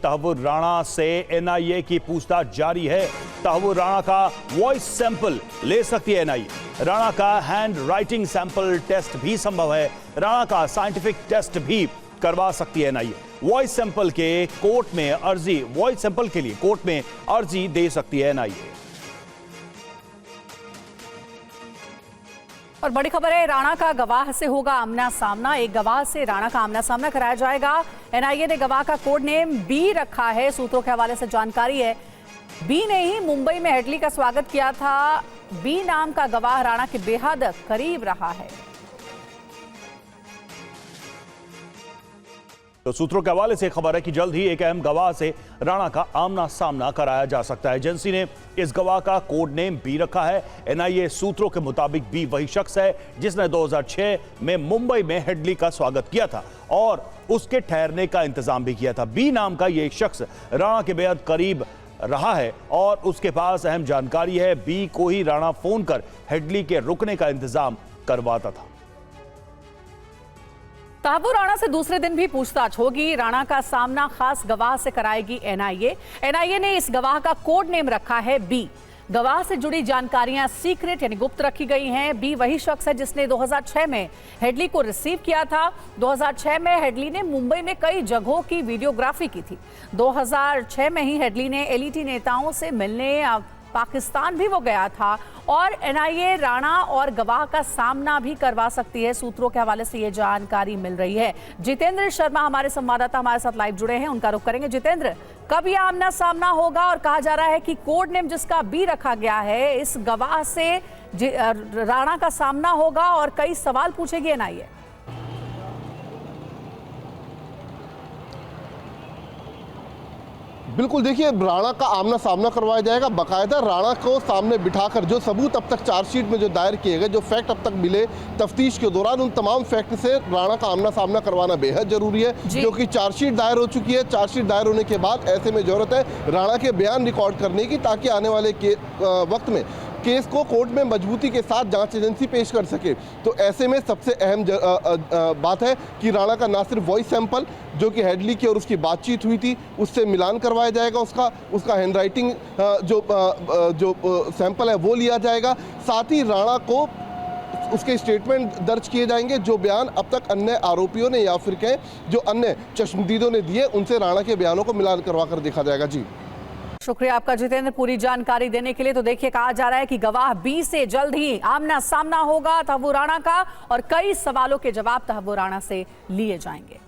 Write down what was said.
तहव्वुर राणा से एनआईए की पूछताछ जारी है। तहव्वुर राणा का वॉइस सैंपल ले सकती है एनआईए। राणा का हैंड राइटिंग सैंपल टेस्ट भी संभव है। राणा का साइंटिफिक टेस्ट भी करवा सकती है एनआईए। वॉइस सैंपल के लिए कोर्ट में अर्जी दे सकती है एनआईए। और बड़ी खबर है, राणा का गवाह से होगा आमना सामना। एक गवाह से राणा का आमना सामना कराया जाएगा। एनआईए ने गवाह का कोड नेम बी रखा है। सूत्रों के हवाले से जानकारी है, बी ने ही मुंबई में हेडली का स्वागत किया था। बी नाम का गवाह राणा के बेहद करीब रहा है। तो सूत्रों के हवाले से खबर है कि जल्द ही एक अहम गवाह से राणा का आमना सामना कराया जा सकता है। एजेंसी ने इस गवाह का कोड नेम बी रखा है। एनआईए सूत्रों के मुताबिक बी वही शख्स है जिसने 2006 में मुंबई में हेडली का स्वागत किया था और उसके ठहरने का इंतजाम भी किया था। बी नाम का यह शख्स राणा के बेहद करीब रहा है और उसके पास अहम जानकारी है। बी को ही राणा फोन कर हेडली के रुकने का इंतजाम करवाता था। तहव्वुर राणा से दूसरे दिन भी पूछताछ होगी। राणा का सामना खास गवाह से कराएगी एनआईए। एनआईए ने इस गवाह का कोड नेम रखा है बी। गवाह से जुड़ी जानकारियां सीक्रेट यानी गुप्त रखी गई हैं। बी वही शख्स है जिसने 2006 में हेडली को रिसीव किया था। 2006 में हेडली ने मुंबई में कई जगहों की वीडियोग्राफी की थी। 2006 में ही हेडली ने एलईटी नेताओं से मिलने पाकिस्तान भी वो गया था और एनआईए राणा और गवाह का सामना भी करवा सकती है। सूत्रों के हवाले से ये जानकारी मिल रही है। जितेंद्र शर्मा हमारे संवाददाता हमारे साथ लाइव जुड़े हैं, उनका रुख करेंगे। जितेंद्र, कब यह आमना सामना होगा? और कहा जा रहा है कि कोड नेम जिसका बी रखा गया है, इस गवाह से राणा का सामना होगा और कई सवाल पूछेगी एनआईए। बिल्कुल, देखिए, राणा का आमना सामना करवाया जाएगा। बाकायदा राणा को सामने बिठाकर जो सबूत अब तक चार्जशीट में जो दायर किए गए, जो फैक्ट अब तक मिले तफ्तीश के दौरान, उन तमाम फैक्ट से राणा का आमना सामना करवाना बेहद जरूरी है, क्योंकि चार्जशीट दायर हो चुकी है। चार्जशीट दायर होने के बाद ऐसे में जरूरत है राणा के बयान रिकॉर्ड करने की, ताकि आने वाले वक्त में केस को कोर्ट में मजबूती के साथ जांच एजेंसी पेश कर सके। तो ऐसे में सबसे अहम बात है कि राणा का ना सिर्फ वॉइस सैंपल जो कि हेडली की और उसकी बातचीत हुई थी उससे मिलान करवाया जाएगा, उसका हैंड राइटिंग जो सैंपल है वो लिया जाएगा। साथ ही राणा को उसके स्टेटमेंट दर्ज किए जाएंगे, जो बयान अब तक अन्य आरोपियों ने या फिर कहें जो अन्य चश्मदीदों ने दिए, उनसे राणा के बयानों को मिलान करवा कर देखा जाएगा। जी, शुक्रिया आपका जितेंद्र, पूरी जानकारी देने के लिए। तो देखिए, कहा जा रहा है कि गवाह बी से जल्द ही आमना सामना होगा तहव्वुर राणा का और कई सवालों के जवाब तहव्वुर राणा से लिए जाएंगे।